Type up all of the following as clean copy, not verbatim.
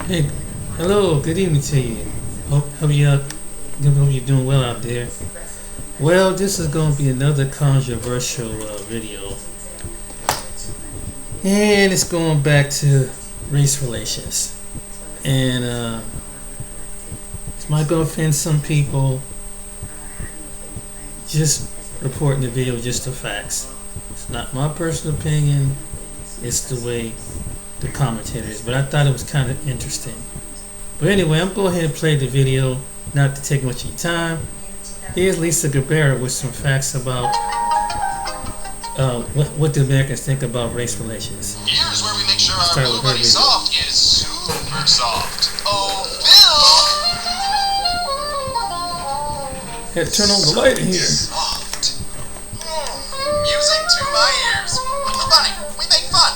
Hey, hello, good evening to you. Hope you're doing well out there. Well, this is going to be another controversial video, and it's going back to race relations. And it might go offend some people. Just reporting the video, just the facts. It's not my personal opinion. It's the way the commentator is. But I thought it was kind of interesting. But anyway, I'm going ahead and play the video, not to take much of your time. Here's Lisa Gabbera with some facts about what the Americans think about race relations. Here's where we make sure our Blue Buddy Soft is super soft. Oh, Phil! Hey, turn on the light in here. Soft. Music to my ears. Blue Buddy, we make fun.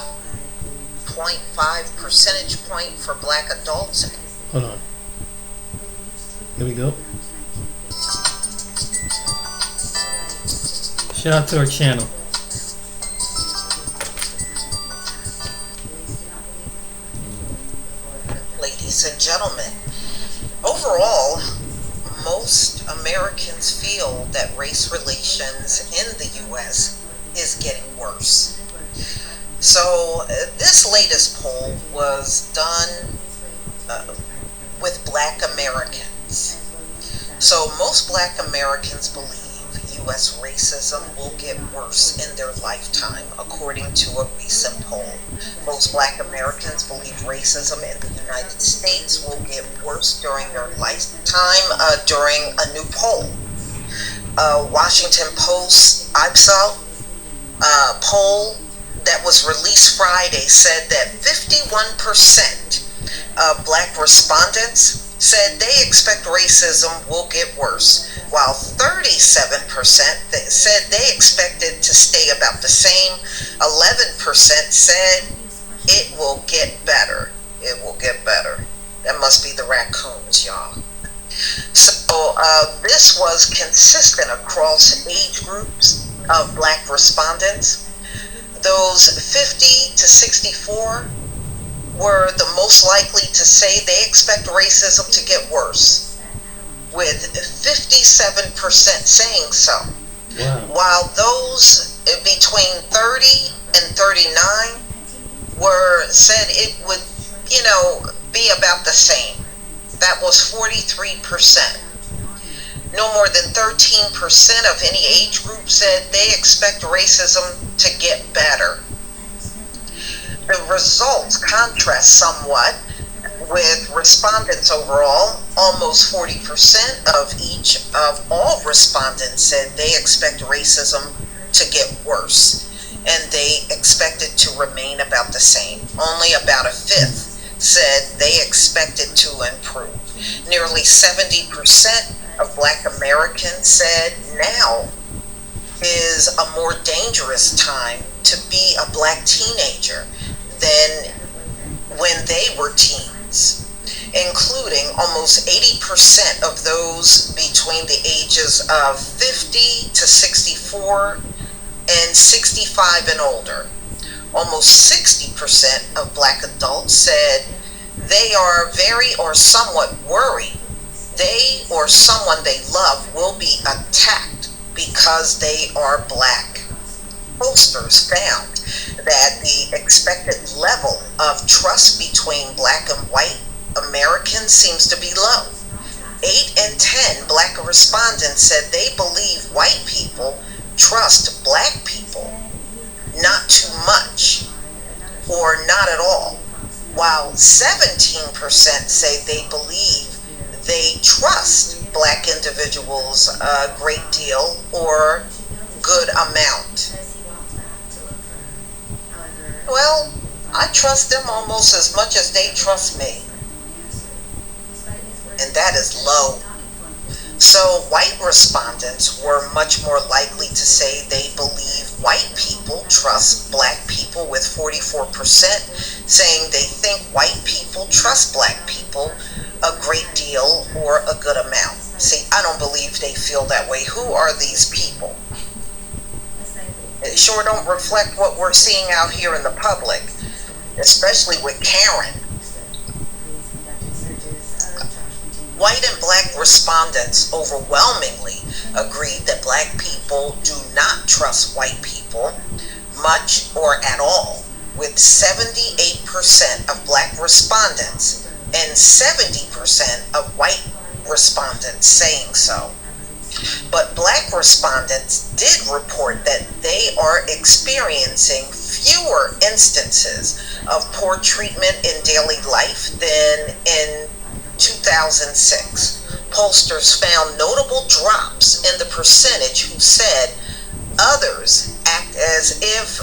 0.5 percentage point for black adults. Hold on. Here we go. Shout out to our channel. Ladies and gentlemen, overall, most Americans feel that race relations in the U.S. is getting worse. So this latest poll was done with black Americans. So most black Americans believe U.S. racism will get worse in their lifetime, according to a recent poll. Most black Americans believe racism in the United States will get worse during their lifetime, during a new poll. Washington Post IPSO poll that was released Friday said that 51% of black respondents said they expect racism will get worse, while 37% said they expect it to stay about the same. 11% said it will get better. It will get better. That must be the raccoons, y'all. So this was consistent across age groups of black respondents. Those 50 to 64 were the most likely to say they expect racism to get worse, with 57% saying so. Wow. While those between 30 and 39 said it would, be about the same. That was 43%. No more than 13% of any age group said they expect racism to get better. The results contrast somewhat with respondents overall. Almost 40% of all respondents said they expect racism to get worse, and they expect it to remain about the same. Only about a fifth said they expect it to improve. Nearly 70% of black Americans said now is a more dangerous time to be a black teenager than when they were teens, including almost 80% of those between the ages of 50 to 64 and 65 and older. Almost 60% of black adults said they are very or somewhat worried they or someone they love will be attacked because they are black. Pollsters found that the expected level of trust between black and white Americans seems to be low. 8 in 10 black respondents said they believe white people trust black people not too much or not at all, while 17% say they believe they trust black individuals a great deal or good amount. Well, I trust them almost as much as they trust me, and that is low. So white respondents were much more likely to say they believe white people trust black people, with 44% saying they think white people trust black people a great deal or a good amount. See, I don't believe they feel that way. Who are these people? It sure don't reflect what we're seeing out here in the public, especially with Karen. White and black respondents overwhelmingly agreed that black people do not trust white people much or at all, with 78% of black respondents and 70% of white respondents saying so. But black respondents did report that they are experiencing fewer instances of poor treatment in daily life than in 2006. Pollsters found notable drops in the percentage who said others act as if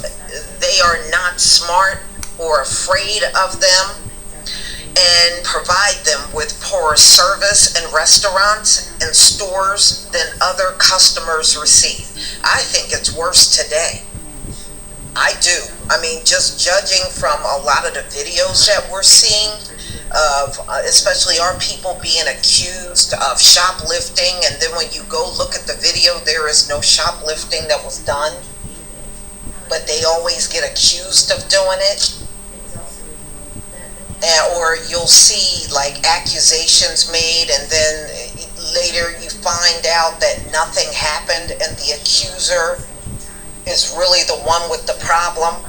they are not smart or afraid of them and provide them with poorer service in restaurants and stores than other customers receive. I think it's worse today. I do. I mean, just judging from a lot of the videos that we're seeing of especially our people being accused of shoplifting, and then when you go look at the video, there is no shoplifting that was done, but they always get accused of doing it. Or you'll see like accusations made, and then later you find out that nothing happened and the accuser is really the one with the problem.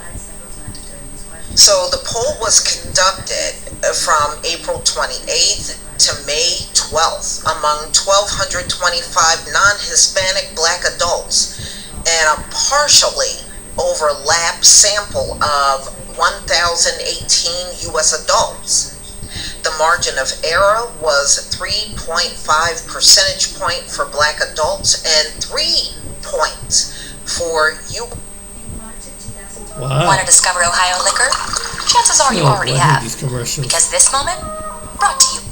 So the poll was conducted from April 28th to May 12th among 1,225 non-Hispanic black adults and a partially overlapped sample of 1,018 U.S. adults. The margin of error was 3.5 percentage point for black adults and 3 points for you. Wow. Want to discover Ohio liquor? Chances are you already have. These commercials. Because this moment, brought to you.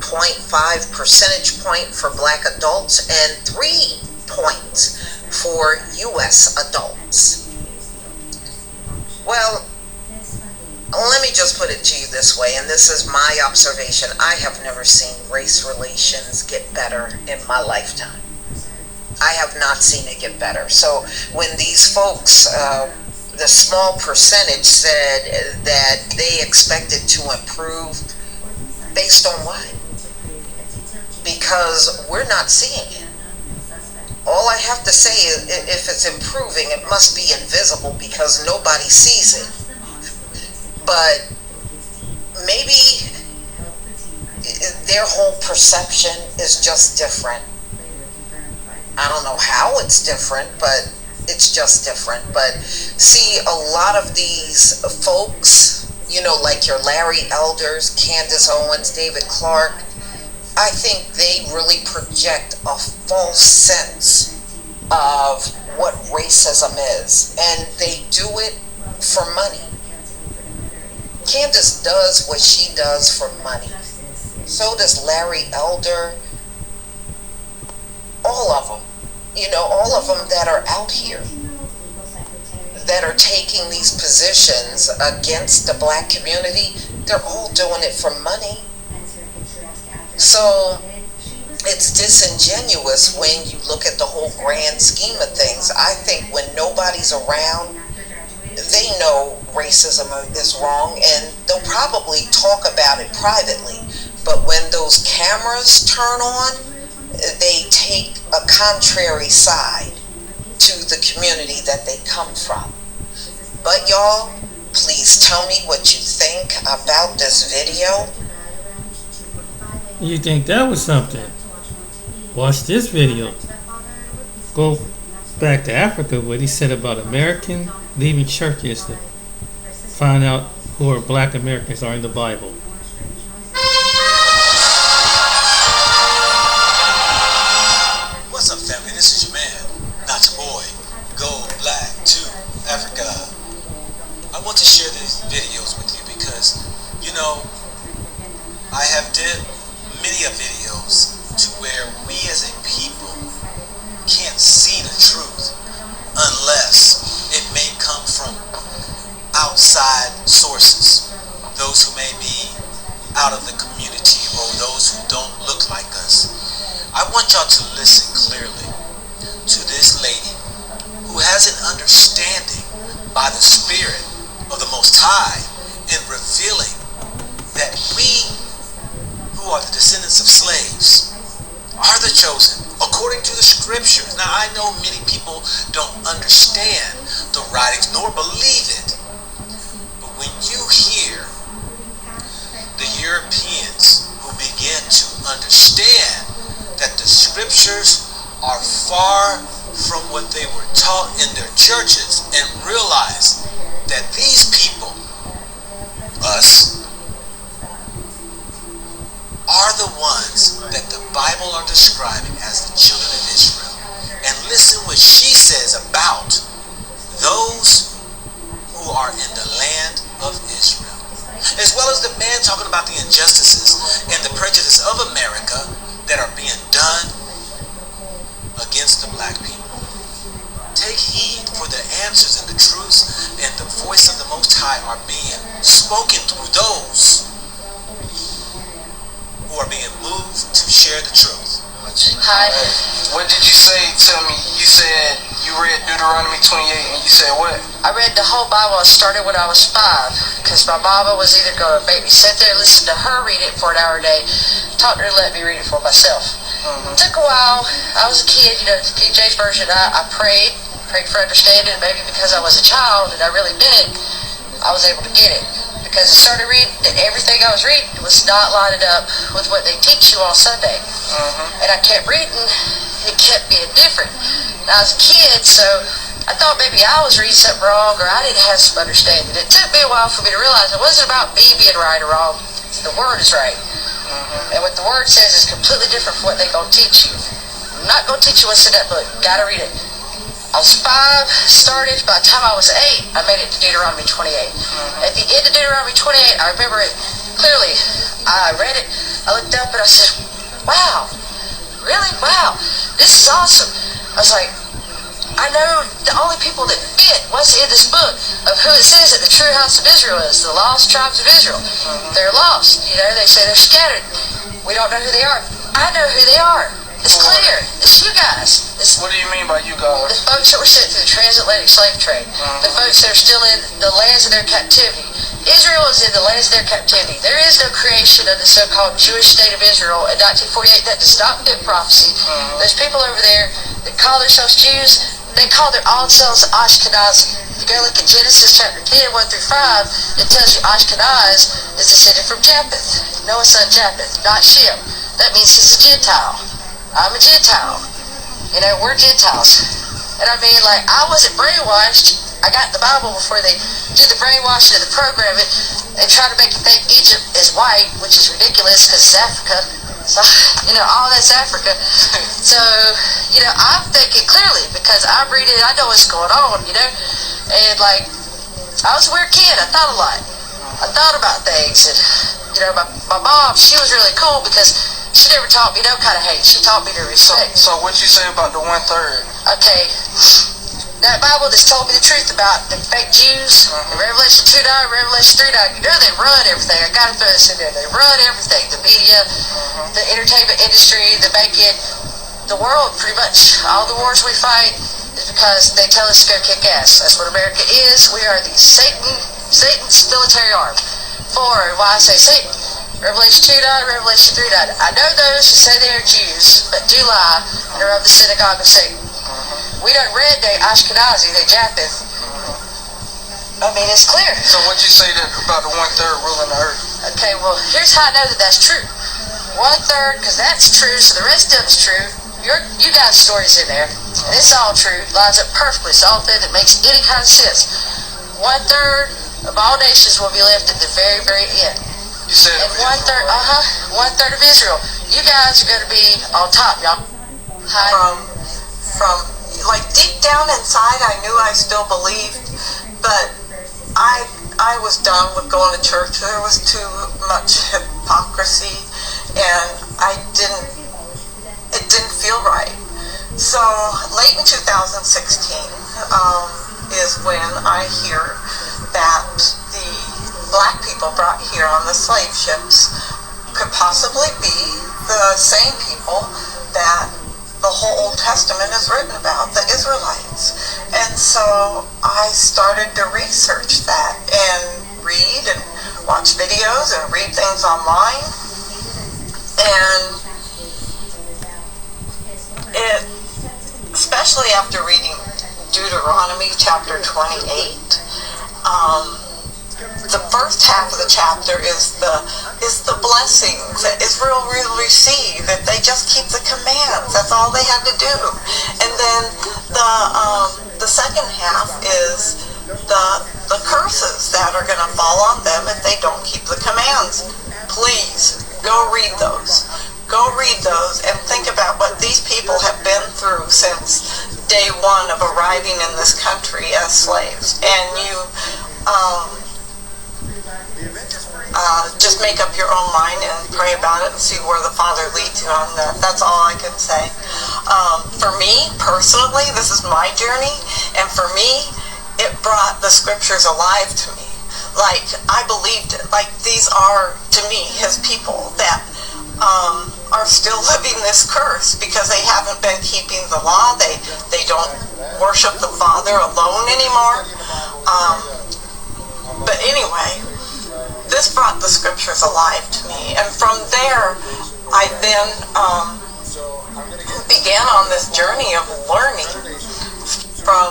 0.5 percentage point for black adults and 3 points for U.S. adults. Well, let me just put it to you this way, and this is my observation. I have never seen race relations get better in my lifetime. I have not seen it get better. So when these folks, the small percentage said that they expected to improve, based on what? Because we're not seeing it. All I have to say is if it's improving, it must be invisible because nobody sees it. But maybe their whole perception is just different. I don't know how it's different, but it's just different. But see, a lot of these folks, you know, like your Larry Elders, Candace Owens, David Clark, I think they really project a false sense of what racism is, and they do it for money. Candace does what she does for money. So does Larry Elder. All of them. You know, all of them that are out here that are taking these positions against the black community, they're all doing it for money. So it's disingenuous when you look at the whole grand scheme of things. I think when nobody's around, they know racism is wrong, and they'll probably talk about it privately. But when those cameras turn on, they take a contrary side to the community that they come from. But y'all, please tell me what you think about this video. You think that was something? Watch this video. Go back to Africa, what he said about American leaving churches to find out who are black Americans are in the Bible. What's up, family? This is your man, not your boy, Gold Black to Africa. I want to share these videos with you because, you know, I have did many of videos to where we as a people can't see the truth unless it may come from outside sources, those who may be out of the community or those who don't look like us. I want y'all to listen clearly to this lady who has an understanding by the Spirit of the Most High in revealing that we who are the descendants descendants of slaves are the chosen according to the scriptures. Now, I know many people don't understand the writings nor believe it. But when you hear the Europeans who begin to understand that the scriptures are far from what they were taught in their churches and realize that these people, us, are the ones that the Bible are describing as the children of Israel. And listen what she says about those who are in the land of Israel. As well as the man talking about the injustices and the prejudice of America that are being done against the black people. Take heed, for the answers and the truths and the voice of the Most High are being spoken through those who are being moved to share the truth. Hi. What did you say to me? You said you read Deuteronomy 28 and you said what? I read the whole Bible. I started when I was 5 because my mama was either going to make me sit there and listen to her read it for an hour a day, taught her to let me read it for myself. It took a while. I was a kid, the King James Version. I prayed for understanding. Maybe because I was a child and I really meant it, I was able to get it. Because I started reading, everything I was reading was not lining up with what they teach you on Sunday. And I kept reading, it kept being different. And I was a kid, so I thought maybe I was reading something wrong or I didn't have some understanding. It took me a while for me to realize it wasn't about me being right or wrong. The Word is right. And what the Word says is completely different from what they're going to teach you. I'm not going to teach you what's in that book. You got to read it. I was 5, started. By the time I was 8, I made it to Deuteronomy 28. At the end of Deuteronomy 28, I remember it clearly. I read it, I looked up and I said, wow, really? Wow, this is awesome. I was like, I know the only people that fit what's in this book of who it says that the true house of Israel is, the lost tribes of Israel. They're lost, they say they're scattered. We don't know who they are. I know who they are. It's clear. It's you guys. What do you mean by you guys? The folks that were sent through the transatlantic slave trade. The folks that are still in the lands of their captivity. Israel is in the lands of their captivity. There is no creation of the so-called Jewish state of Israel in 1948. That does not fit prophecy. There's people over there that call themselves Jews. They call their own selves Ashkenaz. If you go look at Genesis chapter 10, 1 through 5, it tells you Ashkenaz is descended from Japheth. Noah's son Japheth, not Shem. That means he's a Gentile. I'm a Gentile. We're Gentiles. And I mean, I wasn't brainwashed. I got the Bible before they did the brainwashing of the programming and try to make you think Egypt is white, which is ridiculous because it's Africa. So, all that's Africa. So, I'm thinking clearly because I'm reading, I know what's going on, And, I was a weird kid. I thought a lot. I thought about things. And, my mom, she was really cool because she never taught me no kind of hate. She taught me to respect. So what you say about the 1/3? Okay. That Bible that's told me the truth about the fake Jews, in Revelation 2:9, Revelation 3:9, they run everything. I gotta throw this in there. They run everything. The media, the entertainment industry, the banking, the world, pretty much. All the wars we fight is because they tell us to go kick ass. That's what America is. We are the Satan's military arm. Why I say Satan? Revelation 2:9, Revelation 3:9. I know those who say they are Jews, but do lie, and are of the synagogue of Satan. We don't read they Ashkenazi, they Japheth. I mean, it's clear. So what you say about the 1/3 ruling the earth? Okay, well, here's how I know that that's true. 1/3, because that's true, so the rest of it's true. You got stories in there, and it's all true. Lines up perfectly. It's all thing that makes any kind of sense. 1/3 of all nations will be left at the very, very end. You said and 1/3, 1/3 of Israel. You guys are going to be on top, y'all. From deep down inside, I knew I still believed, but I was done with going to church. There was too much hypocrisy, and it didn't feel right. So late in 2016 is when I hear that the black people brought here on the slave ships could possibly be the same people that the whole Old Testament is written about, the Israelites. And so I started to research that and read and watch videos and read things online. And Deuteronomy chapter 28. The first half of the chapter is the blessings that Israel will receive if they just keep the commands. That's all they had to do. And then the second half is the curses that are going to fall on them if they don't keep the commands. Please go read those. Go read those and think about what these people have been through since day one of arriving in this country as slaves. And you just make up your own mind and pray about it and see where the Father leads you on that. That's all I can say. For me, personally, this is my journey, and for me, it brought the scriptures alive to me. Like, I believed it. Like, these are, to me, his people that are still living this curse because they haven't been keeping the law. They don't worship the Father alone anymore. But anyway, this brought the scriptures alive to me, and from there, I then began on this journey of learning from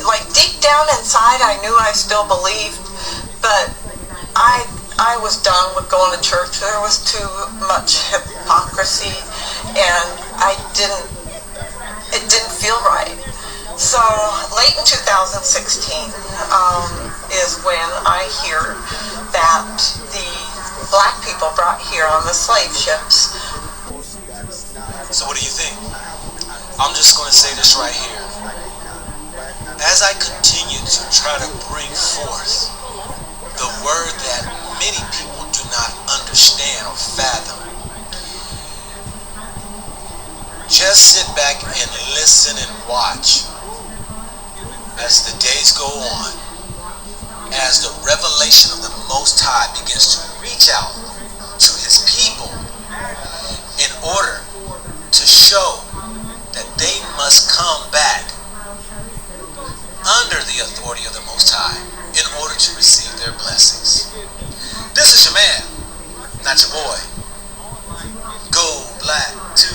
like deep down inside. I knew I still believed, but I was done with going to church. There was too much hypocrisy, and it didn't feel right. So late in 2016 is when I hear that the black people brought here on the slave ships. So what do you think? I'm just going to say this right here. As I continue to try to bring forth the word that many people do not understand or fathom, just sit back and listen and watch as the days go on, as the revelation of the Most High begins to reach out to his people in order to show that they must come back under the authority of the Most High in order to receive their blessings. This is your man, not your boy. Go Black to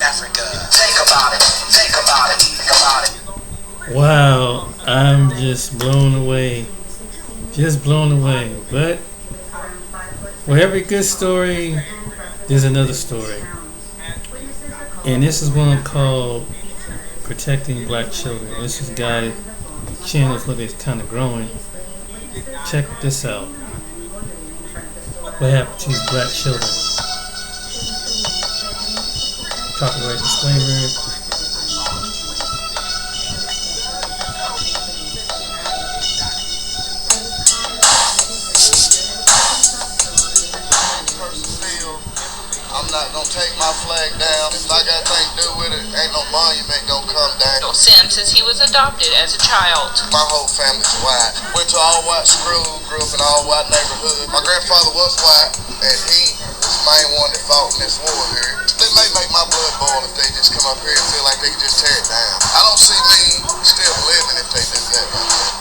Africa. Think about it. Think about it. Think about it. Wow, I'm just blown away. Just blown away. But for every good story, there's another story. And this is one called Protecting Black Children. This is guy channels look, it's kind of growing. Check this out. What happened to these black children? Copyright disclaimer. Not gonna take my flag down. If I got anything to do with it, ain't no monument gonna come down. Sim, since he was adopted as a child. My whole family's white. Went to all white school, grew up in an all white neighborhood. My grandfather was white, and he was the main one that fought in this war here. They may make my blood boil if they just come up here and feel like they can just tear it down. I don't see me still living if they do that.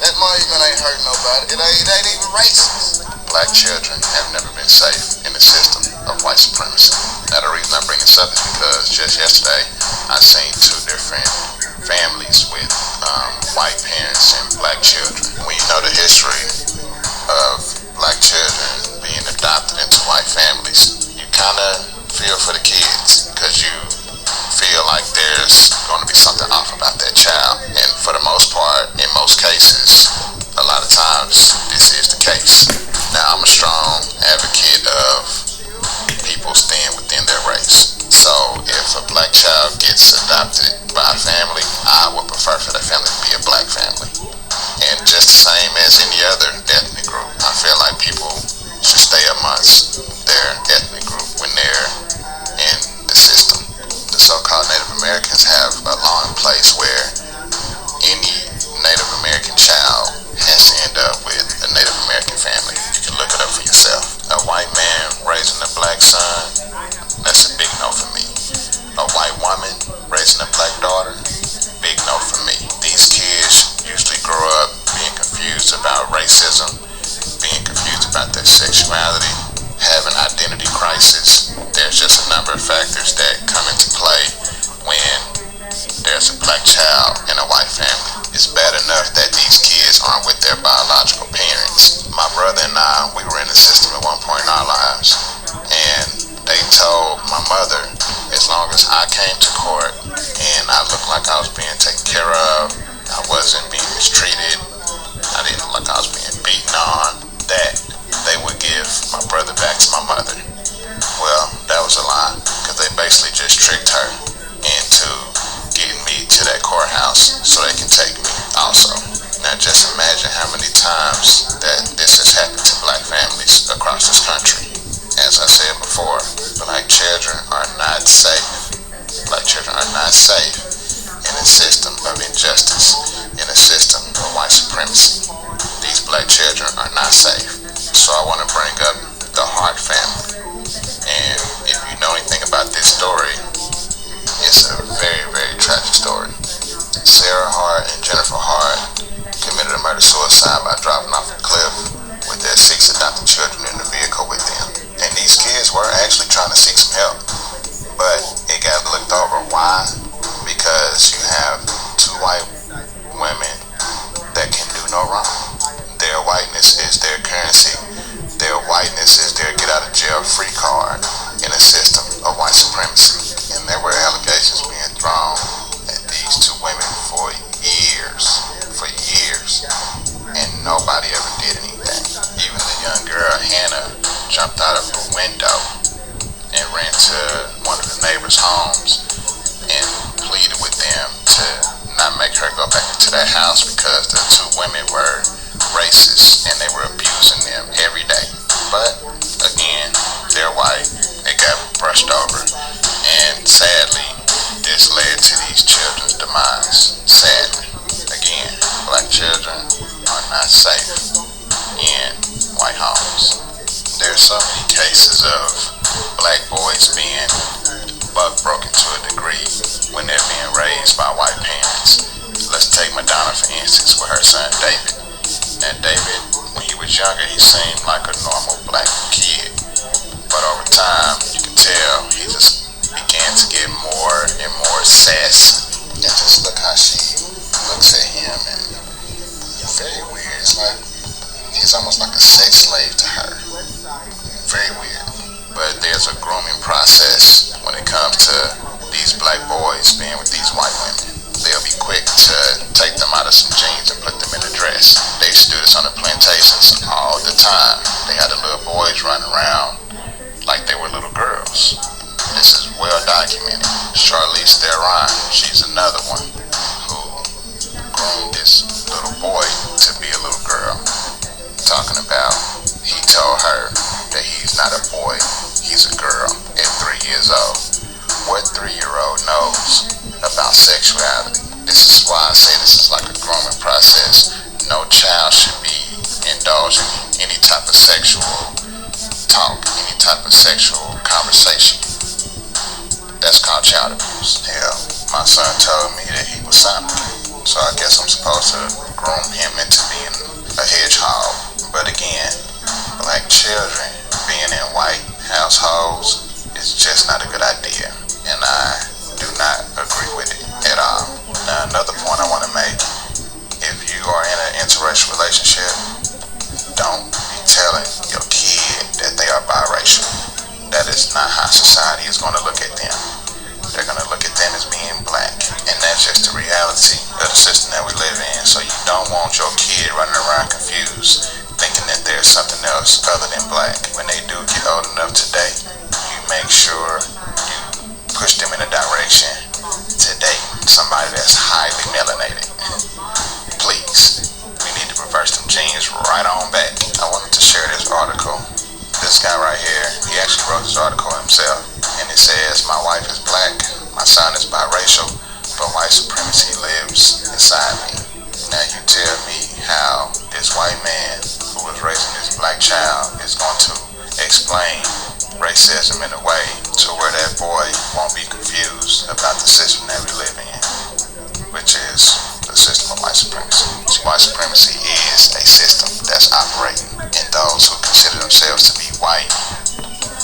That monument ain't hurting nobody. It ain't even racist. Black children have never been safe in the system of white supremacy. Now the reason I bring this up is because just yesterday I seen two different families with white parents and black children. When you know the history of black children being adopted into white families, you kind of feel for the kids because you feel like there's going to be something off about that child. And for the most part, in most cases, a lot of times this is the case. Now I'm a strong advocate of people staying within their race. So if a black child gets adopted by a family, I would prefer for that family to be a black family. And just the same as any other ethnic group, I feel like people should stay amongst their ethnic group when they're in the system. The so-called Native Americans have a law in place where any Native American child has to end up with a Native American family. You can look it up for yourself. A white man raising a black son, that's a big no for me. A white woman raising a black daughter, big no for me. These kids usually grow up being confused about racism, being confused about their sexuality, having identity crisis. There's just a number of factors that come into play when there's a black child in a white family. It's bad enough that these kids aren't with their biological parents. My brother and I, we were in the system at one point in our lives, and they told my mother, as long as I came to court and I looked like I was being taken care of, I wasn't being mistreated, I didn't look like I was being beaten on, that they would give my brother back to my mother. Well, that was a lie, because they basically just tricked her into getting me to that courthouse so they can take me also. Now just imagine how many times that this has happened to black families across this country. As I said before, black children are not safe. Black children are not safe in a system of injustice, in a system of white supremacy. These black children are not safe. So I want to bring up the Hart family. And if you know anything about this story, it's a very, very tragic story. Sarah Hart and Jennifer Hart committed a murder-suicide by dropping off a cliff with their 6 adopted children in the vehicle with them. And these kids were actually trying to seek some help, but it got looked over. Why? Because you have 2 white women that can do no wrong. Their whiteness is their currency. Their whiteness is their get-out-of-jail-free card in a system of white supremacy. And there were allegations being thrown at these 2 women for years, and nobody ever did anything. Even the young girl, Hannah, jumped out of a window and ran to one of the neighbors' homes and pleaded with them to not make her go back into that house because the 2 women were racist and they were abusing them every day. But again, they're white, they got brushed over, and sadly, this led to these children's demise. Sadly, again, black children are not safe in white homes. There's so many cases of black boys being buck broken to a degree when they're being raised by white parents. Let's take Madonna for instance with her son David. Now David, when he was younger, he seemed like a normal black kid, but over time you can tell he just began to get more and more sassy. And just look how she looks at him, and very weird. It's like he's almost like a sex slave to her. Very weird. But there's a grooming process when it comes to these black boys being with these white women. They'll be quick to take them out of some jeans and put them in a dress. They used to do this on the plantations all the time. They had the little boys running around like they were little girls. This is well documented. Charlize Theron, she's another one who groomed this little boy to be a little girl. Talking about, he told her that he's not a boy, he's a girl at 3 years old. What 3-year-old knows about sexuality? This is why I say this is like a grooming process. No child should be indulging in any type of sexual talk, any type of sexual conversation. That's called child abuse. Hell, my son told me that he was Sonic, so I guess I'm supposed to groom him into being a hedgehog. But again, black children being in white households is just not a good idea, and I do not agree with it at all. Now, another point I want to make, if you are in an interracial relationship, don't be telling your kid that they are biracial. That is not how society is going to look at them. They're going to look at them as being black, and that's just the reality of the system that we live in. So you don't want your kid running around confused, thinking that there's something else other than black. When they do get old enough to date, you make sure you push them in a direction to date somebody that's highly melanated. Please, we need to reverse them genes right on back. I wanted to share this article. This guy right here, he actually wrote this article himself, and it says, "My wife is black, my son is biracial, but white supremacy lives inside me." Now you tell me how this white man who was raising this black child is going to explain racism in a way to where that boy won't be confused about the system that we live in, which is the system of white supremacy. White supremacy is a system that's operating, and those who consider themselves to be white,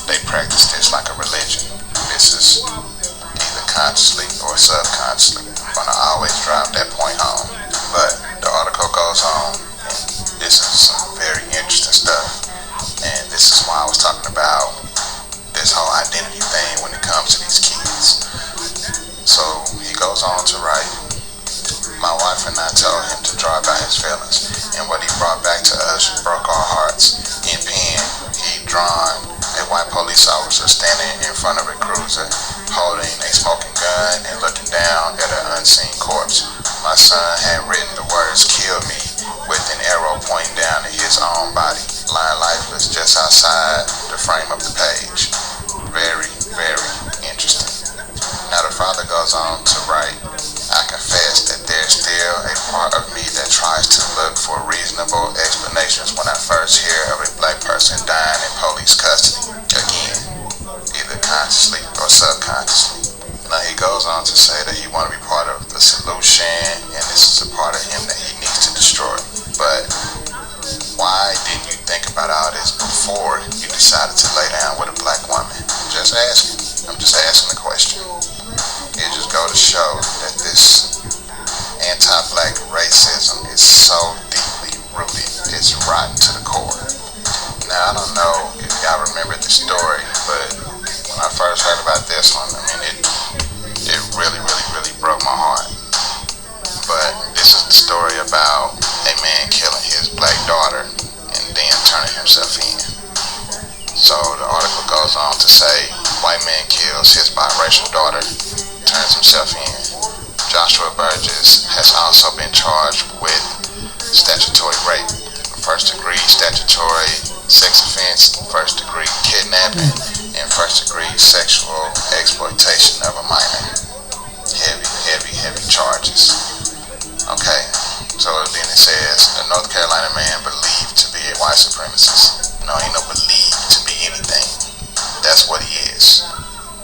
they practice this like a religion. This is either consciously or subconsciously honestly. I'm gonna always drive that point home. But the article goes on, and this is some very interesting stuff. And this is why I was talking about this whole identity thing when it comes to these kids. So he goes on to write, my wife and I told him to draw about his feelings, and what he brought back to us broke our hearts. In pen, he'd drawn a white police officer standing in front of a cruiser, holding a smoking gun and looking down at an unseen corpse. My son had written the words, "Kill me," with an arrow pointing down at his own body, lying lifeless just outside the frame of the page. Very, very interesting. Now the father goes on to write, I confess that there's still a part of me that tries to look for reasonable explanations when I first hear of a black person dying in police custody. Again, either consciously or subconsciously. Now he goes on to say that he wants to be part of the solution, and this is a part of him that he needs to destroy. But why didn't you think about all this before you decided to lay down with a black woman? Just asking. I'm just asking the question. It just goes to show that this anti-black racism is so deeply rooted. It's rotten to the core. Now, I don't know if y'all remember the story, but when I first heard about this one, I mean, it really, really, really broke my heart. But this is the story about a man killing his black daughter and then turning himself in. So the article goes on to say, white man kills his biracial daughter, turns himself in. Joshua Burgess has also been charged with statutory rape, first degree statutory sex offense, first degree kidnapping, and first degree sexual exploitation of a minor. Heavy, heavy, heavy charges. Okay, so then it says, a North Carolina man believed to be a white supremacist. No, he no believed to be anything. That's what he is.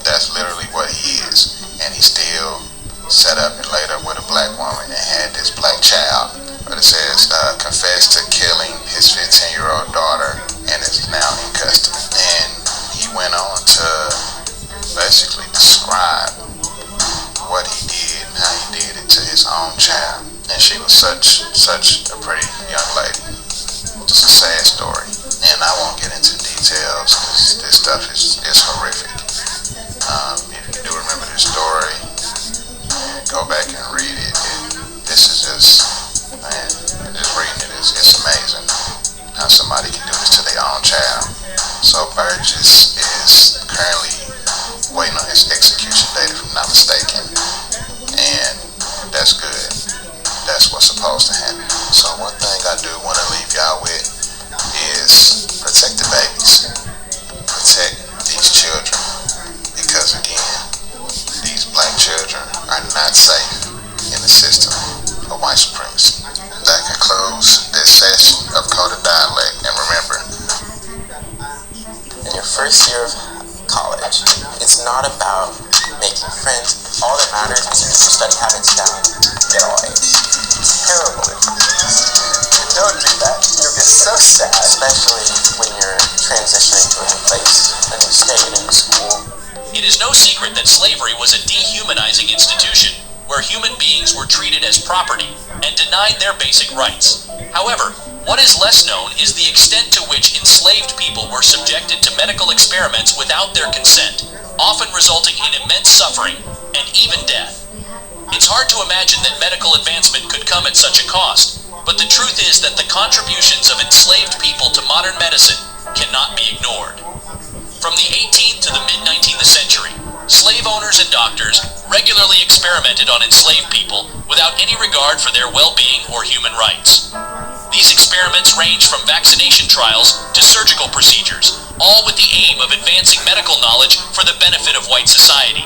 That's literally what he is. And he still set up and laid up with a black woman and had this black child. But it says, confessed to killing his 15-year-old daughter and is now in custody. And he went on to basically describe what he did and how he did it to his own child. And she was such a pretty young lady. Just a sad story. And I won't get into details because this stuff is horrific. If you do remember this story, go back and read it. This is just, man, just reading it it's amazing how somebody can do this to their own child. So Burgess is currently waiting on his execution date, if I'm not mistaken. And that's good. That's what's supposed to happen. So one thing I do want to leave y'all with is protect the babies. Protect these children. Because again, these black children are not safe in the system of white supremacy. That concludes this session of Coded Dialect. And remember, in your first year of college, it's not about making friends. All that matters is you get your study habits down, get all A's. Terrible. Don't do that. You'll get so sad, especially when you're transitioning to a new place, a new state, a new school. It is no secret that slavery was a dehumanizing institution where human beings were treated as property and denied their basic rights. However, what is less known is the extent to which enslaved people were subjected to medical experiments without their consent, often resulting in immense suffering and even death. It's hard to imagine that medical advancement could come at such a cost, but the truth is that the contributions of enslaved people to modern medicine cannot be ignored. From the 18th to the mid-19th century, slave owners and doctors regularly experimented on enslaved people without any regard for their well-being or human rights. These experiments ranged from vaccination trials to surgical procedures, all with the aim of advancing medical knowledge for the benefit of white society.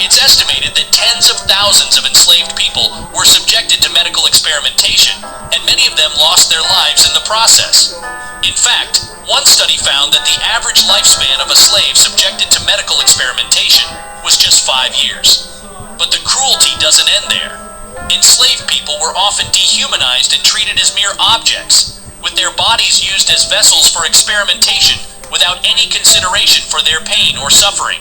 It's estimated that tens of thousands of enslaved people were subjected to medical experimentation, and many of them lost their lives in the process. In fact, one study found that the average lifespan of a slave subjected to medical experimentation was just 5 years. But the cruelty doesn't end there. Enslaved people were often dehumanized and treated as mere objects, with their bodies used as vessels for experimentation without any consideration for their pain or suffering.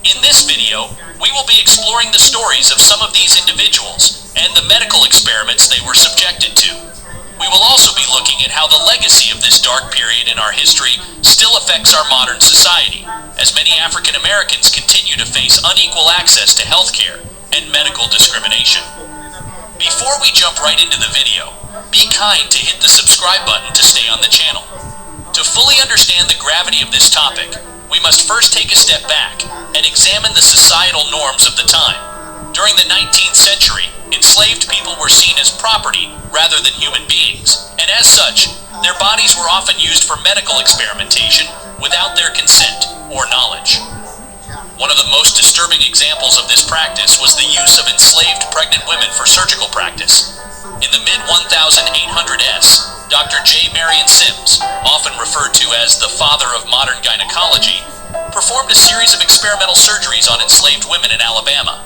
In this video, We will be exploring the stories of some of these individuals and the medical experiments they were subjected to. We will also be looking at how the legacy of this dark period in our history still affects our modern society, as many African Americans continue to face unequal access to health care and medical discrimination. Before we jump right into the video, be kind to hit the subscribe button to stay on the channel. To fully understand the gravity of this topic, we must first take a step back and examine the societal norms of the time. During the 19th century, enslaved people were seen as property rather than human beings, and as such, their bodies were often used for medical experimentation without their consent or knowledge. One of the most disturbing examples of this practice was the use of enslaved pregnant women for surgical practice. In the mid-1800s, Dr. J. Marion Sims, often referred to as the father of modern gynecology, performed a series of experimental surgeries on enslaved women in Alabama.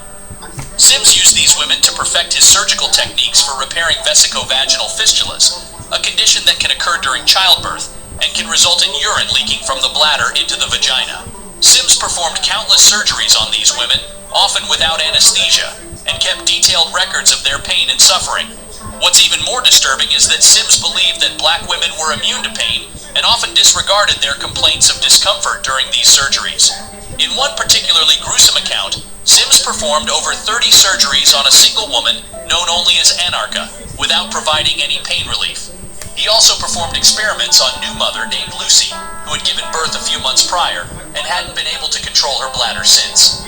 Sims used these women to perfect his surgical techniques for repairing vesicovaginal fistulas, a condition that can occur during childbirth and can result in urine leaking from the bladder into the vagina. Sims performed countless surgeries on these women, often without anesthesia, and kept detailed records of their pain and suffering. What's even more disturbing is that Sims believed that black women were immune to pain and often disregarded their complaints of discomfort during these surgeries. In one particularly gruesome account, Sims performed over 30 surgeries on a single woman, known only as Anarcha, without providing any pain relief. He also performed experiments on new mother named Lucy, who had given birth a few months prior and hadn't been able to control her bladder since.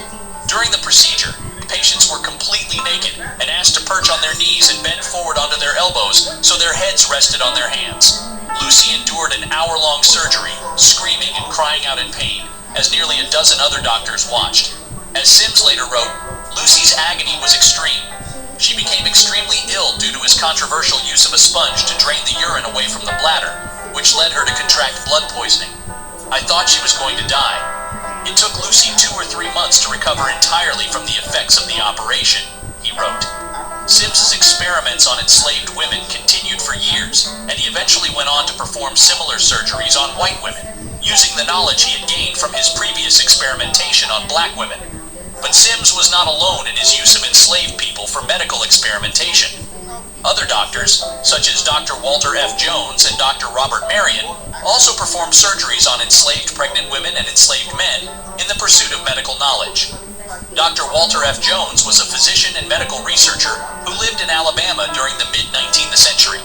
During the procedure, patients were completely naked and asked to perch on their knees and bend forward onto their elbows so their heads rested on their hands. Lucy endured an hour-long surgery, screaming and crying out in pain, as nearly a dozen other doctors watched. As Sims later wrote, Lucy's agony was extreme. She became extremely ill due to his controversial use of a sponge to drain the urine away from the bladder, which led her to contract blood poisoning. I thought she was going to die. It took Lucy 2 or 3 months to recover entirely from the effects of the operation, he wrote. Sims's experiments on enslaved women continued for years, and he eventually went on to perform similar surgeries on white women, using the knowledge he had gained from his previous experimentation on black women. But Sims was not alone in his use of enslaved people for medical experimentation. Other doctors, such as Dr. Walter F. Jones and Dr. Robert Marion, also performed surgeries on enslaved pregnant women and enslaved men in the pursuit of medical knowledge. Dr. Walter F. Jones was a physician and medical researcher who lived in Alabama during the mid-19th century.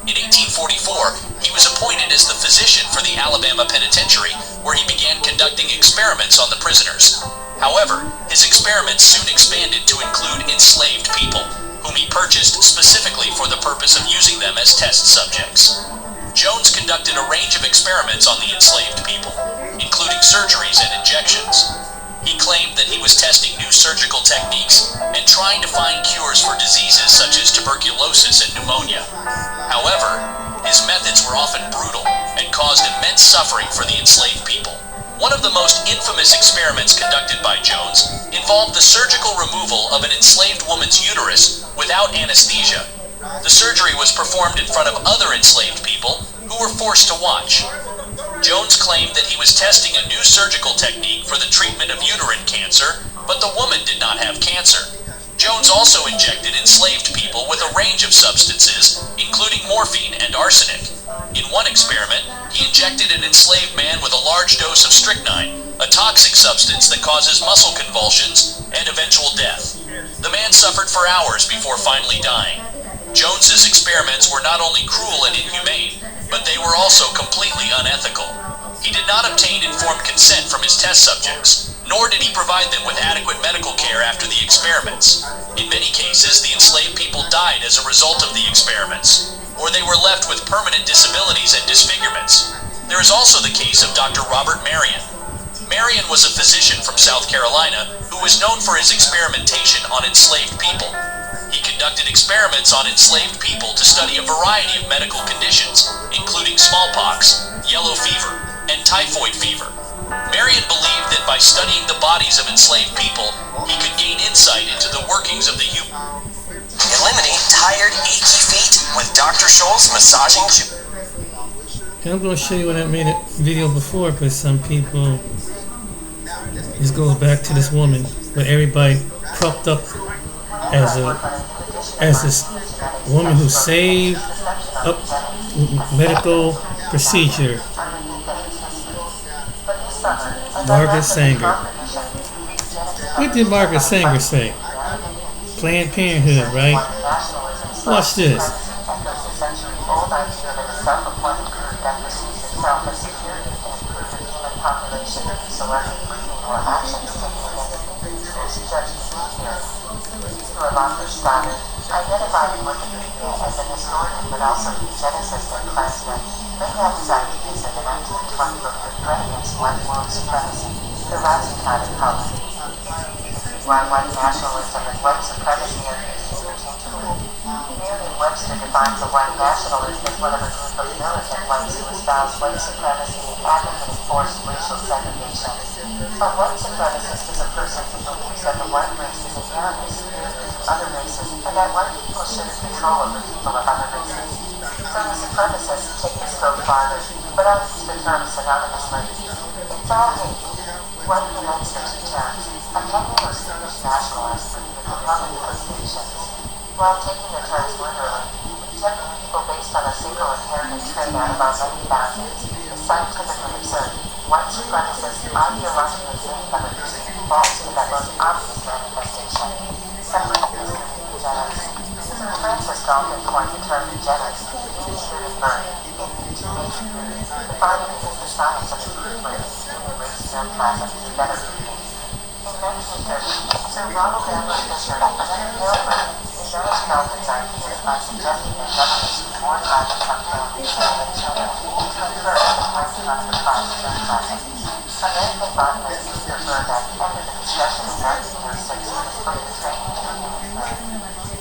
In 1844, he was appointed as the physician for the Alabama Penitentiary, where he began conducting experiments on the prisoners. However, his experiments soon expanded to include enslaved people, whom he purchased specifically for the purpose of using them as test subjects. Jones conducted a range of experiments on the enslaved people, including surgeries and injections. He claimed that he was testing new surgical techniques and trying to find cures for diseases such as tuberculosis and pneumonia. However, his methods were often brutal and caused immense suffering for the enslaved people. One of the most infamous experiments conducted by Jones involved the surgical removal of an enslaved woman's uterus without anesthesia. The surgery was performed in front of other enslaved people who were forced to watch. Jones claimed that he was testing a new surgical technique for the treatment of uterine cancer, but the woman did not have cancer. Jones also injected enslaved people with a range of substances, including morphine and arsenic. In one experiment, he injected an enslaved man with a large dose of strychnine, a toxic substance that causes muscle convulsions and eventual death. The man suffered for hours before finally dying. Jones's experiments were not only cruel and inhumane, but they were also completely unethical. He did not obtain informed consent from his test subjects, nor did he provide them with adequate medical care after the experiments. In many cases, the enslaved people died as a result of the experiments, or they were left with permanent disabilities and disfigurements. There is also the case of Dr. Robert Marion. Marion was a physician from South Carolina who was known for his experimentation on enslaved people. He conducted experiments on enslaved people to study a variety of medical conditions, including smallpox, yellow fever, and typhoid fever. Marion believed that by studying the bodies of enslaved people, he could gain insight into the workings of the human. Eliminate tired, achy feet with Dr. Scholl's massaging. And I'm going to show you when I made a video before, because some people, this goes back to this woman. with everybody propped up as this woman who saved up medical procedure. Margaret Sanger. What did Margaret Sanger say? Planned Parenthood, right? Watch this. Identifying Wikipedia as an historian but also eugenicist and clansman, may have his ideas in the 1920 book The Threat Against White World Supremacy, The Rising Tide of Color. Why white nationalism and white supremacy are used as regime tools. Merriam-Webster defines a white nationalist as one of a group of militant whites who espouse white supremacy and advocate enforced racial segregation. A white supremacist is a person who believes that the white race is inherently superior to other races and that white people should have control over people of other races. So the supremacists take this scope farther, but I use the term synonymously. It's all hate. One unites the two terms. A Kenyan or Swedish nationalist would be the component associations. While taking the terms literally, rejecting people based on a single inherited trait out of our many thousands is scientifically absurd. White supremacists ideologically think of a falls to that most obvious manifestation, separateness and eugenics. Sir Francis Galton coined the term eugenics, meaning human birth, in 1883, defining it as the science of improvement in race germplasm through better breeding. In 1930, Sir Ronald Ambrose Fisher and Henry Hilbert embellished Galton's ideas by suggesting that governments be more private from families than children to infer the placing on the price of germplasm. American botanist Luther Burbank ended the discussion in 1906 with his book The Training of Human Birth.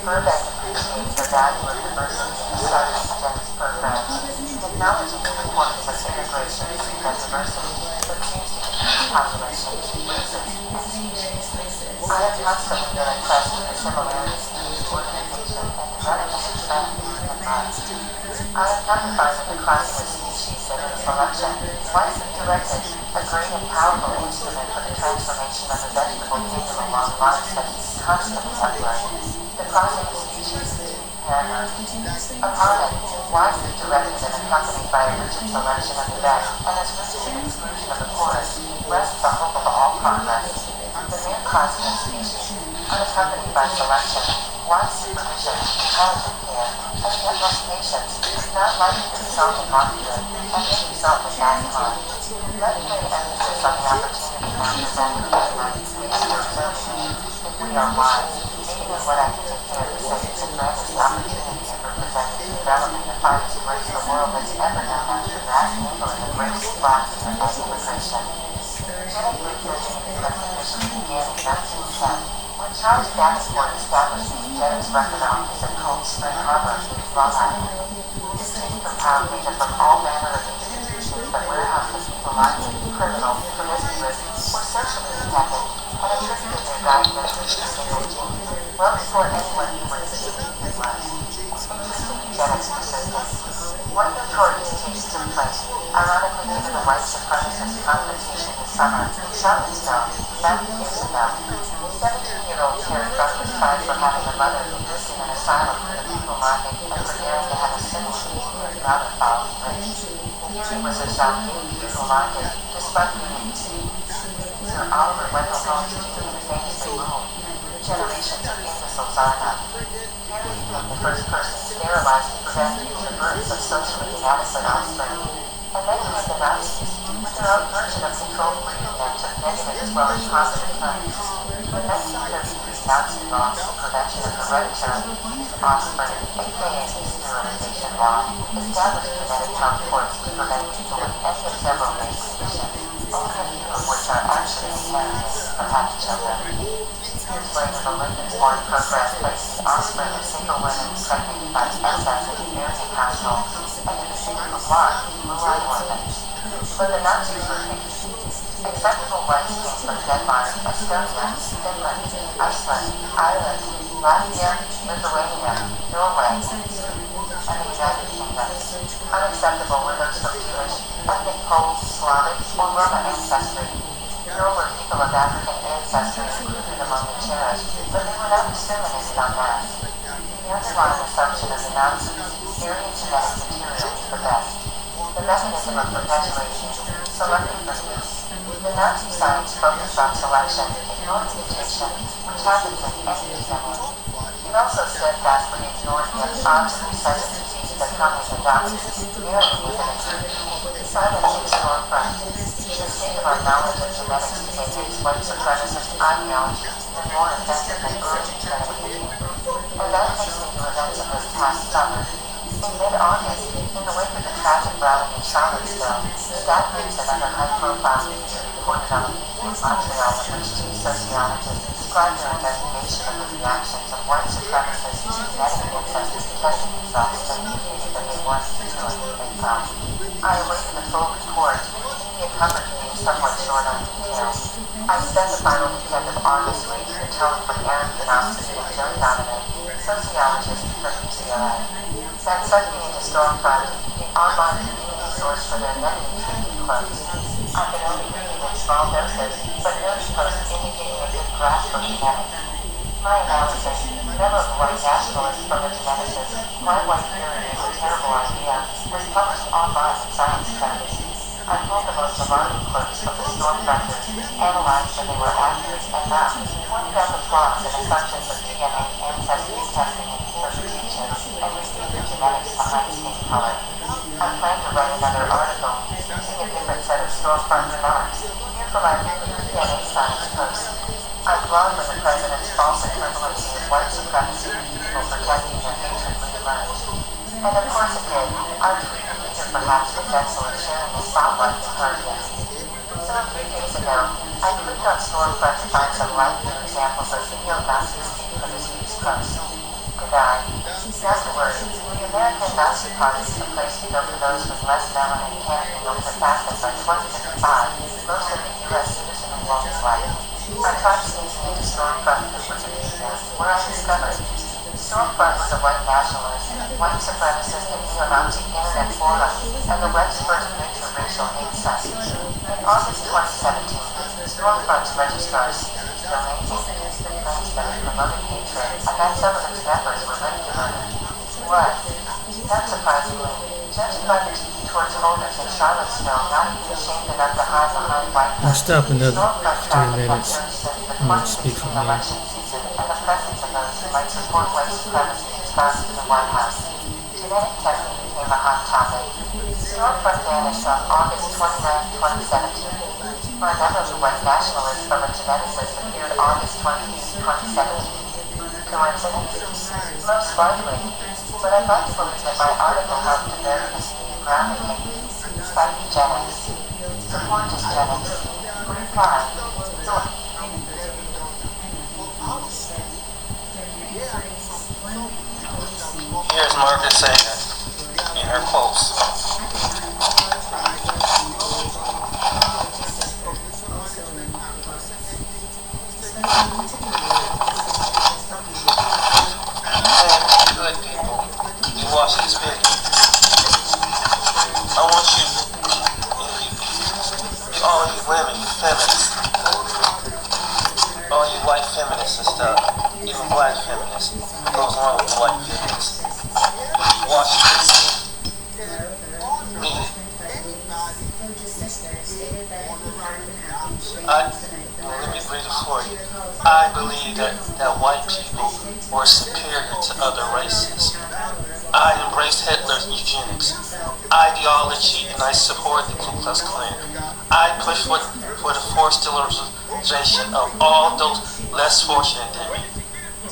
Burbank appreciated the value of diversity in the study of eugenics programs, acknowledging the importance of integration and diversity, but seems to confuse population, races, and species. I have constantly been impressed with the similarities between the organization and development of trends in human rights. I have not defined the crossing of species and its selection. Once directed, a great and powerful instrument for the transformation of the vegetable kingdom along lines that is constantly upward. The crossing of species is paramount. Upon it, wisely directed and accompanied by a rigid selection of the best, and as rigid an exclusion of the poorest, rests the hope of all progress. The mere crossing of species, unaccompanied by selection, wise supervision, intelligent care, and yet less patience, is not likely to result in martyrdom, and may result in mass harm. Let me lay emphasis on the opportunity now presented by the rights we are observing. If we are wise, even in what I can take care to say is the grandest opportunity ever presented to developing the finest race the world has ever known after the vast enabling of race, blacks, and immigration. Genetic research and recognition began in 1910. When Charles Davenport established the Eugenics Record Office at Cold Spring Harbor, Long Island, his team compiled data from all manner of institutions that warehouse the people likely, criminal, promiscuous, or socially dependent, and attributed their diagnosis to a single gene, well before anyone knew what this gene was. Interesting eugenics persisted. One notorious case took place, ironically given the white supremacist confrontation this summer in Charlottesville, 90 years ago. 17-year-old Terry Buck was tried for having a mother who lived in an asylum for the people market and for daring to have a similarly weird daughter following race. The hearing was a shocking, feudal-minded, despite being deceived. Sir Oliver Wendell Holmes Jr. famously ruled, generations of imbeciles are enough. Henry became the first person sterilized to prevent future births of socially inadequate offspring. And then came the Nazis, with their own version of controlled breeding that took negative as well as positive turns. The 1933 Nazi laws for prevention of hereditary offspring, aka sterilization law, established genetic transports to prevent people with any of several race conditions, only a few of which are actually inherited from having children. Years later, the Lincoln-Born program placed the offspring of single women impregnated by SS in American households, and in the single of large, blue-eyed orphans. But the Nazis were picky. Acceptable whites came from Denmark, Estonia, Finland, Iceland, Ireland, Latvia, Lithuania, Norway, and the United Kingdom. Unacceptable were those from Jewish, ethnic Poles, Slavic, or Roma ancestry. Nor were people of African ancestry ancestry included among the cherished, but they were not discriminated on mass. The underlying assumption of the Nazis, Aryan genetic material is the best. The mechanism of perpetuation, selective for use. The Nazi science focused on selection, ignored mutation, which happens in any DNA. It also steadfastly ignored the odds of recessive disease that come with adoption, merely with an insertion. Silencing storefront. The state of our knowledge of genetics today makes white supremacist ideology even more offensive than early genetic thinking. And that takes me to events of this past summer. In mid-August, in the wake of the tragic rally in Charlottesville, Scott Hughes and other high-profile media reported on a meeting in Montreal in which two sociologists described their investigation of the reactions of white supremacists to genetic ancestors testing themselves to indicate that they weren't feeling they thought. I awaited the full report, media coverage being somewhat short on details. I spent the final weekend of August reading the tone from Aaron Panofsky and Joe Donovan, sociologists from UCLA. That sucked me into Stormfront, the online community source for their negative treatment quotes. I've been only reading in small doses, but noticed posts indicating a good grasp of genetics. My analysis, never of white nationalists from a geneticist, why white theory is a terrible idea, was published online in Science Trends. I pulled the most alarming quotes from the Stormfronters, analyzed that they were accurate and not, pointed out the flaws and assumptions of DNA ancestry testing and interpretations, and reviewed the genetics behind skin color. I plan to write another article, using a different set of Stormfront remarks, here for my weekly DNA science post. I blog when the president's false equivalency of white supremacy and people protecting their hatred re-emerged. And of course it did. Our tweet leader perhaps was excellent sharing the spotlight with her again. So a few days ago, I clicked on Stormfront to find some live-view examples of neo-Nazis speak for this week's post. Good eye. Afterwards, the American Nazi Party is a place to go for those with less melanin can't handle the fact that by 2055, most of the U.S. citizenry won't be white. I tried sneaking into Stormfront through Wikipedia, where I discovered Stormfront was a white nationalist, white supremacist and neo-Nazi internet forum, and the web's first major racial hate site. In August 2017, Stormfront's registrar seized its domain name against the claims that it promoted hatred and that some of its members were linked to murder. What? Not surprisingly, judging by the TV Torch holders in Charlottesville not even ashamed enough to hide behind white I'll stop another Stormfront 3 traffic minutes. has surged since the I'm going to speak 2016 from here. election season and the presence of those who might support white supremacy has gone to the White House. Genetic testing became a hot topic. Stormfront vanished on August 29, 2017. My memo to white nationalists from a geneticist appeared August 28, 2017. Coincidence? Most likely. But I'd like to believe that my article helped to bury the speed grounding technique. Fight eugenics. Support eugenics. Reply. Here's Margaret Sanger in her quotes. And good people, you watch this video. I want you, all you women, you feminists, all you white feminists and stuff, even black feminists, what goes on with white feminists? Watch this. Read it. Let me read it for you. I believe that white people were superior to other races. I embrace Hitler's eugenics ideology and I support the Ku Klux Klan. I push for the forced sterilization of all those less fortunate than me.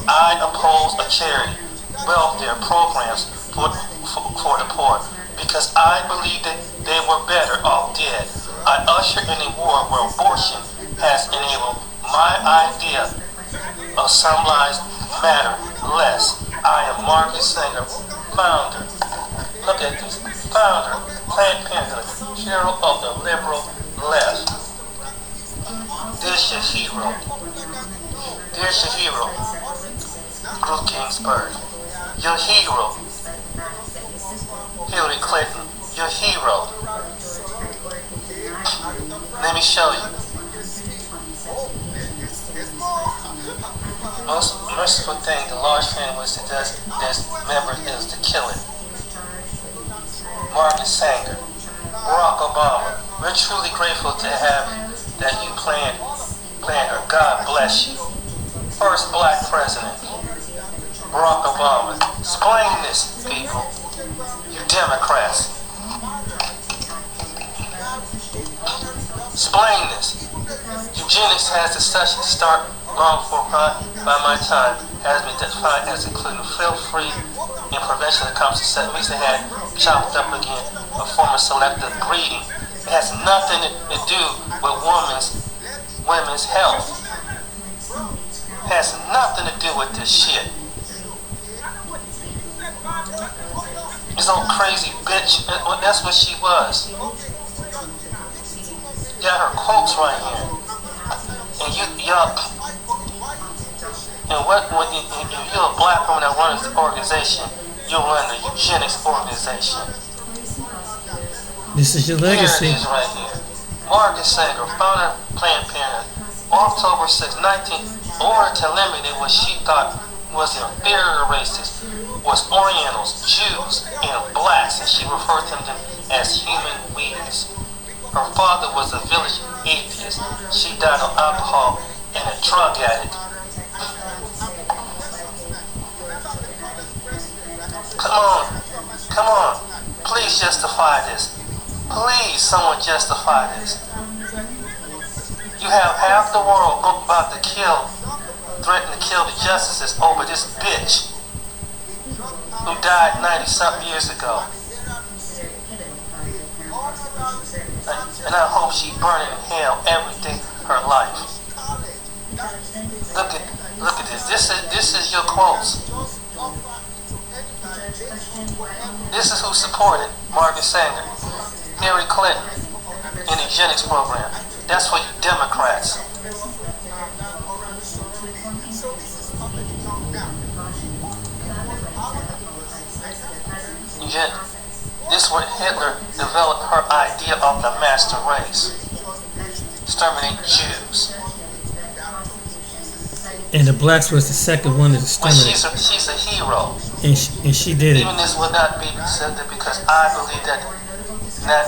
I oppose a charity welfare programs for the poor because I believe that they were better off dead. I usher in a war where abortion has enabled my idea of some lives matter less. I am Margaret Sanger, founder. Look at this. Founder, Planned Parenthood, hero of the liberal left. There's your hero. There's your hero. Ruth Ginsburg. Your hero. Hillary Clinton. Your hero. Let me show you. most merciful thing the large families does as members is to kill it. Margaret Sanger, Barack Obama, we're truly grateful to have that you planned her. God bless you. First black president, Barack Obama. Explain this, people. You Democrats. Explain this. Eugenics has to such start long before by my time has been defined as including feel-free and prevention of contraception. We used to have chopped up again a form of selective breeding. It has nothing to do with women's health. It has nothing to do with this shit. This old crazy bitch, that's what she was. Got her quotes right here. And y'all, and if you're a black woman that runs this organization, you run the eugenics organization. This is your legacy. Here it is right here. Margaret Sanger, founder of Planned Parenthood, October 6, 19, ordered to eliminate what she thought was the inferior races, was Orientals, Jews, and blacks, and she referred to them as human beings. Her father was a village atheist. She died of alcohol and a drug addict. Come on, please justify this. Please, someone justify this. You have half the world about to threaten to kill the justices over this bitch who died 90-something years ago. And I hope she burning in hell every day her life. Look at this. This is your quotes. This is who supported Margaret Sanger, Hillary Clinton, in the eugenics program. That's for you Democrats. Yet, this is where Hitler developed her idea of the master race. Exterminate Jews. And the blacks was the second one to exterminate. She's a hero. And she did it. Even this would not be accepted because I believe that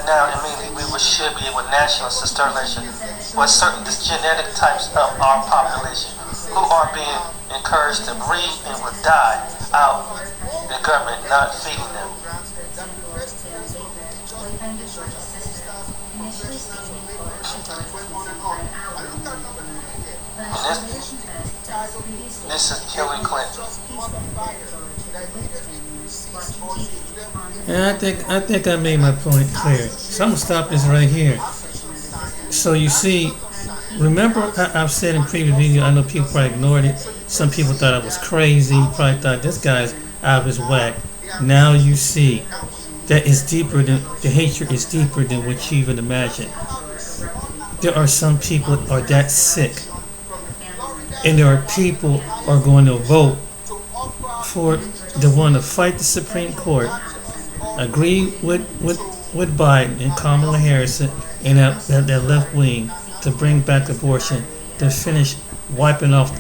now immediately we should be with nationalist extermination with certain genetic types of our population who are being encouraged to breed and would die out, the government not feeding them. And this is Hillary Clinton. And I think I made my point clear. So I'm gonna stop this right here. So you see, remember I've said in previous video, I know people probably ignored it. Some people thought I was crazy, probably thought this guy's out of his whack. Now you see that it's deeper than, the hatred is deeper than what you even imagine. There are some people that are that sick. And there are people who are going to vote for the one to fight the Supreme Court, agree with Biden and Kamala Harris and that left wing to bring back abortion, to finish wiping off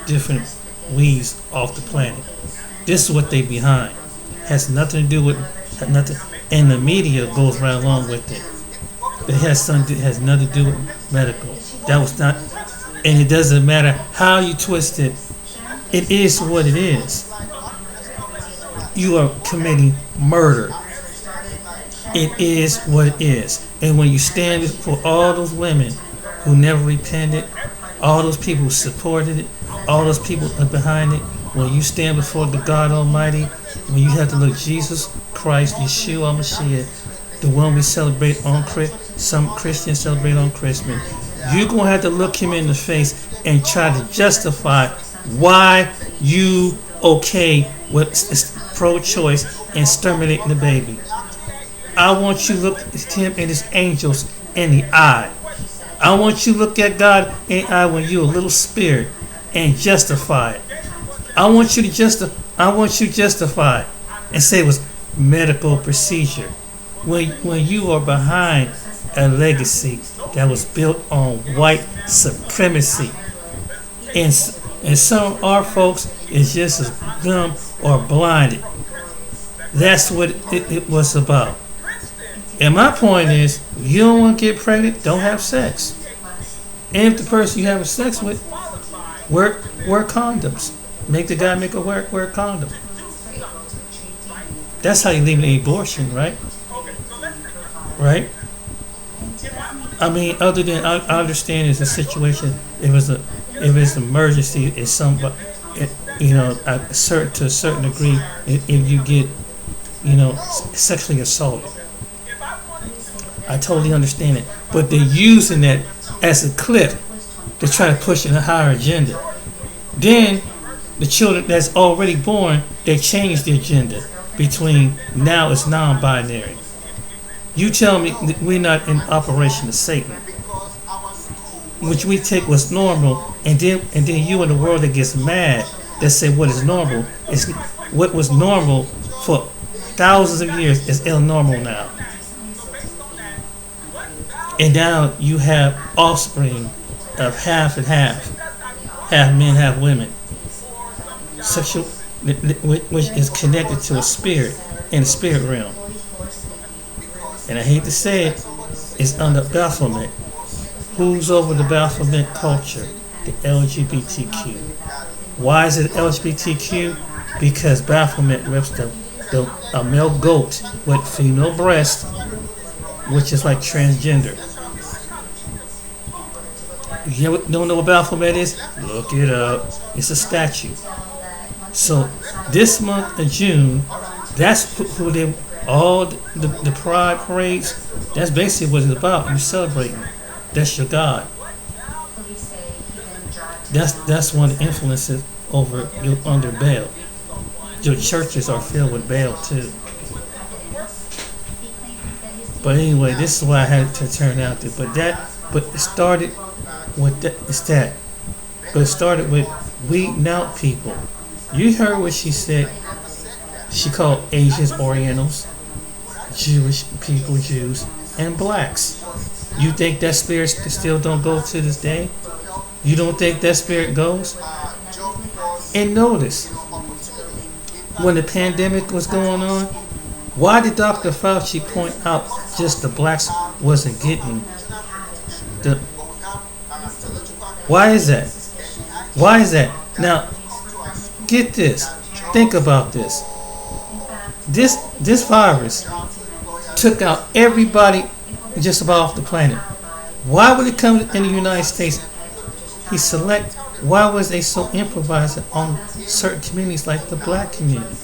different weeds off the planet. This is what they behind. Has nothing to do with nothing, and the media goes right along with it. But it has nothing to do with medical. That was not, and it doesn't matter how you twist it. It is what it is. You are committing murder. It is what it is. And when you stand for all those women who never repented, all those people who supported it, all those people behind it, when you stand before the God Almighty, when you have to look Jesus Christ, Yeshua Mashiach, the one we celebrate on some Christians celebrate on Christmas, you're going to have to look him in the face and try to justify why you okay with pro-choice and exterminating the baby. I want you to look at him and his angels in the eye. I want you to look at God in the eye when you're a little spirit and justify it. I want you to justify it and say it was medical procedure when you are behind a legacy that was built on white supremacy. and some of our folks is just as dumb or blinded. That's what it was about. And my point is, you don't want to get pregnant, don't have sex. And if the person you having sex with, wear condoms. Make the guy make a wear a condom. That's how you leave an abortion, right? Right? I mean, other than I understand it's a situation. If it's an emergency, it's somebody, to a certain degree. If you get, sexually assaulted, I totally understand it. But they're using that as a clip to try to push in a higher agenda. Then the children that's already born, they change the agenda between now it's non-binary. You tell me that we're not in operation of Satan, which we take what's normal, and then you in the world that gets mad that say what is normal is what was normal for thousands of years is normal now. And now you have offspring of half and half men, half women. Sexual, which is connected to a spirit in the spirit realm. And I hate to say it, it's under Baphomet. Who's over the Baphomet culture? The LGBTQ. Why is it LGBTQ? Because Baphomet reps a male goat with female breast, which is like transgender. You don't know what Baphomet is? Look it up. It's a statue. So this month of June, that's who they all the pride parades. That's basically what it's about. You celebrating. That's your God. That's one of the influences over you under Baal. Your churches are filled with Baal too. But anyway, this is what I had to turn out to. But it started with that. It's that. But it started with weeding out people. You heard what she said. She called Asians Orientals, Jewish people Jews, and blacks. You think that spirit still don't go to this day? You don't think that spirit goes? And notice, when the pandemic was going on, why did Dr. Fauci point out just the blacks wasn't getting the... Why is that? Why is that? Now, get this. Think about this. This virus took out everybody just about off the planet. Why would it come in the United States? Why was they so improvising on certain communities like the black community?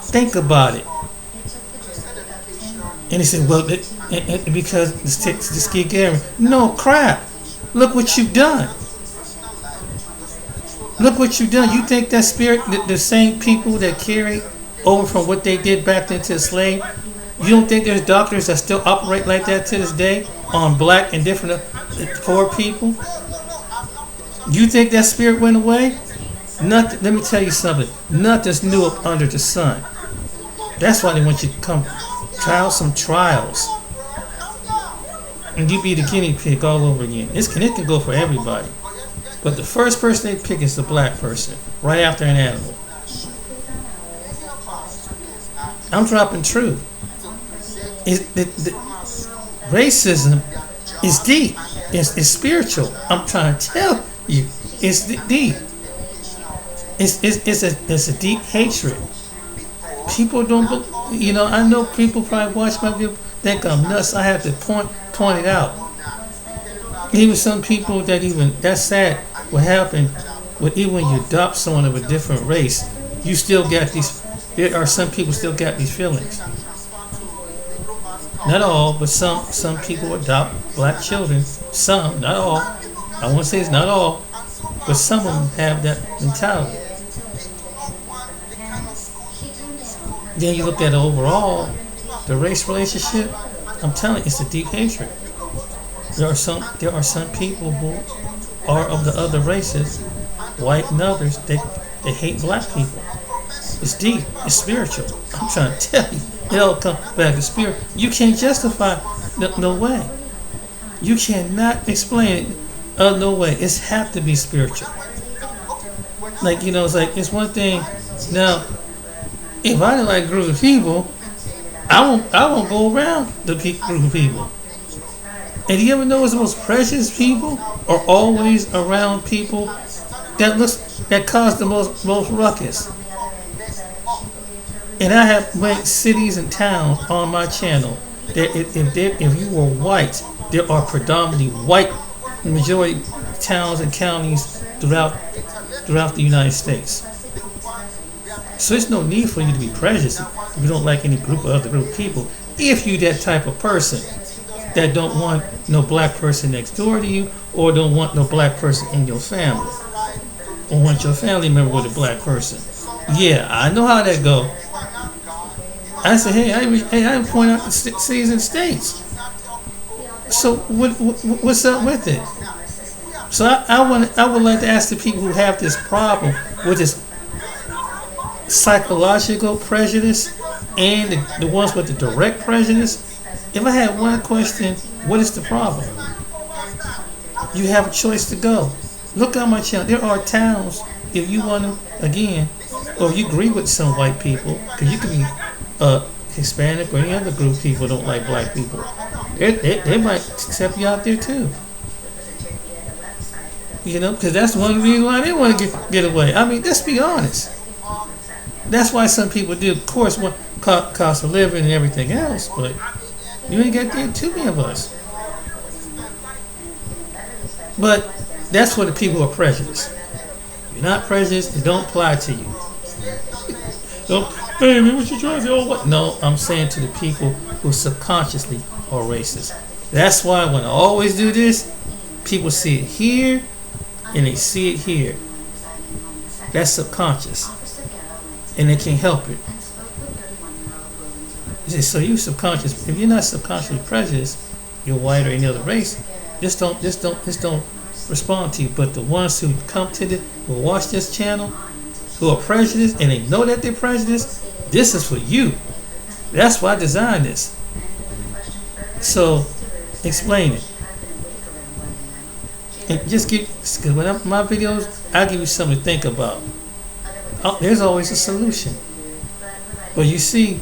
Think about it. And he said, well, because the ski Gary. No crap. Look what you've done. Look what you've done. You think that spirit, the same people that carry over from what they did back then to the slave, you don't think there's doctors that still operate like that to this day on black and different poor people? You think that spirit went away? Nothing. Let me tell you something. Nothing's new up under the sun. That's why they want you to come trial some trials. And you be the guinea pig all over again. It can go for everybody. But the first person they pick is the black person, right after an animal. I'm dropping truth. Racism is deep. It's spiritual. I'm trying to tell you. It's deep. It's a deep hatred. People don't, I know people probably watch my video, think I'm nuts. I have to point it out. Even some people that's sad what happened with even when you adopt someone of a different race, you still got there are some people still got these feelings. Not all, but some people adopt black children. Some, not all. I won't say it's not all, but some of them have that mentality. Then you look at overall, the race relationship, I'm telling you, it's a deep hatred. There are some people who are of the other races, white and others, they hate black people. It's deep, it's spiritual. I'm trying to tell you, it all comes back to spirit. You can't justify no way. You cannot explain it. Oh, no way. It's have to be spiritual. Like, you know, it's like, it's one thing. Now, if I didn't like a group of people, I won't go around the group of people. And do you ever notice the most precious people are always around people that cause the most ruckus? And I have went cities and towns on my channel that if you were white, there are predominantly white majority towns and counties throughout the United States. So there's no need for you to be prejudiced if you don't like any group or other group of people. If you that type of person that don't want no black person next door to you, or don't want no black person in your family, or want your family member with a black person. Yeah, I know how that go. I say, hey, I point out the cities and states. So what's up with it? So I would like to ask the people who have this problem with this psychological prejudice and the ones with the direct prejudice. If I had one question, what is the problem? You have a choice to go. Look on my channel. There are towns, if you want to, again, or if you agree with some white people, because you can be Hispanic or any other group of people don't like black people. They might accept you out there too. You know, because that's one reason why they want to get away. I mean, let's be honest. That's why some people do, of course, want cost of living and everything else, but you ain't got there too many of us. But that's for the people who are prejudiced. If you're not prejudiced, it don't apply to you. Don't, hey man, what you trying to say? Oh, what? No, I'm saying to the people who subconsciously are racist. That's why when I always do this, people see it here and they see it here. That's subconscious. And they can't help it. So you subconscious. If you're not subconsciously prejudiced, you're white or any other race, just don't respond to you. But the ones who come to who watch this channel, who are prejudiced and they know that they're prejudiced, this is for you. That's why I designed this. So explain it. And just because when my videos, I give you something to think about. There's always a solution. But you see,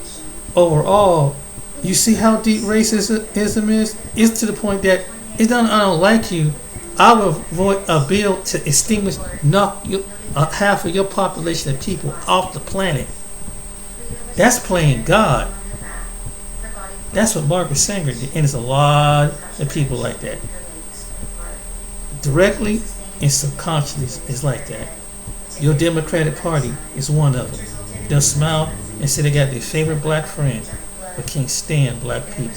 overall, you see how deep racism is? It's to the point that I don't like you. I will avoid a bill to extinguish, knock half of your population of people off the planet. That's playing God. That's what Margaret Sanger did. And there's a lot of people like that. Directly and subconsciously is like that. Your Democratic Party is one of them. They'll smile and say they got their favorite black friend, but can't stand black people.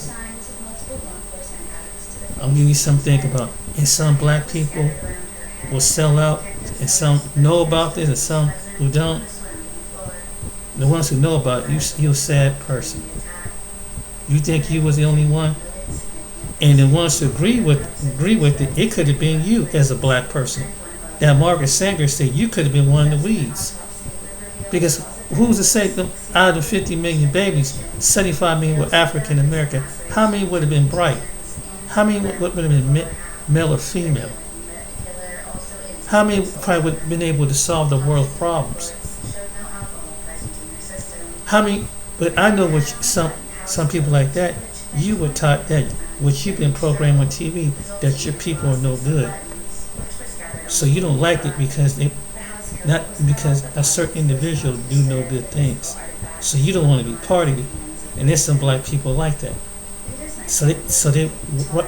I'll give you something to think about. And some black people will sell out, and some know about this, and some who don't. The ones who know about it, you're a sad person. You think you was the only one? And the ones who agree with it, it could have been you as a black person. That Margaret Sanger said you could have been one of the weeds. Because who's to say that out of the 50 million babies, 75 million were African American? How many would have been bright? How many would have been male or female? How many probably would have been able to solve the world's problems? How many? But I know what some people like that, you were taught that what you've been programmed on TV, that your people are no good. So you don't like it because not because a certain individual do no good things. So you don't want to be part of it. And there's some black people like that. So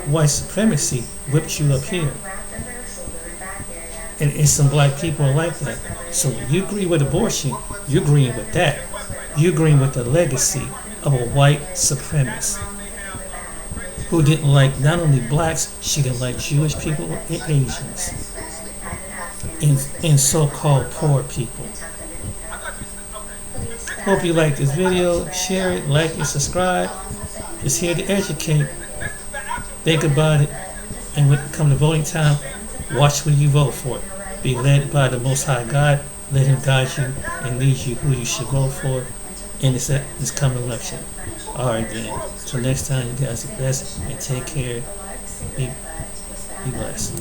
white supremacy whips you up here. And some black people are like that. So when you agree with abortion, you're agreeing with that. You're agreeing with the legacy of a white supremacist who didn't like not only blacks, she didn't like Jewish people and Asians and so-called poor people. Hope you like this video. Share it, like it, subscribe. Just here to educate. Think about it. And when it comes to voting time, watch who you vote for. Be led by the Most High God. Let Him guide you and lead you who you should vote for in this coming election. Alright then. Till next time, you guys are blessed and take care. Be blessed.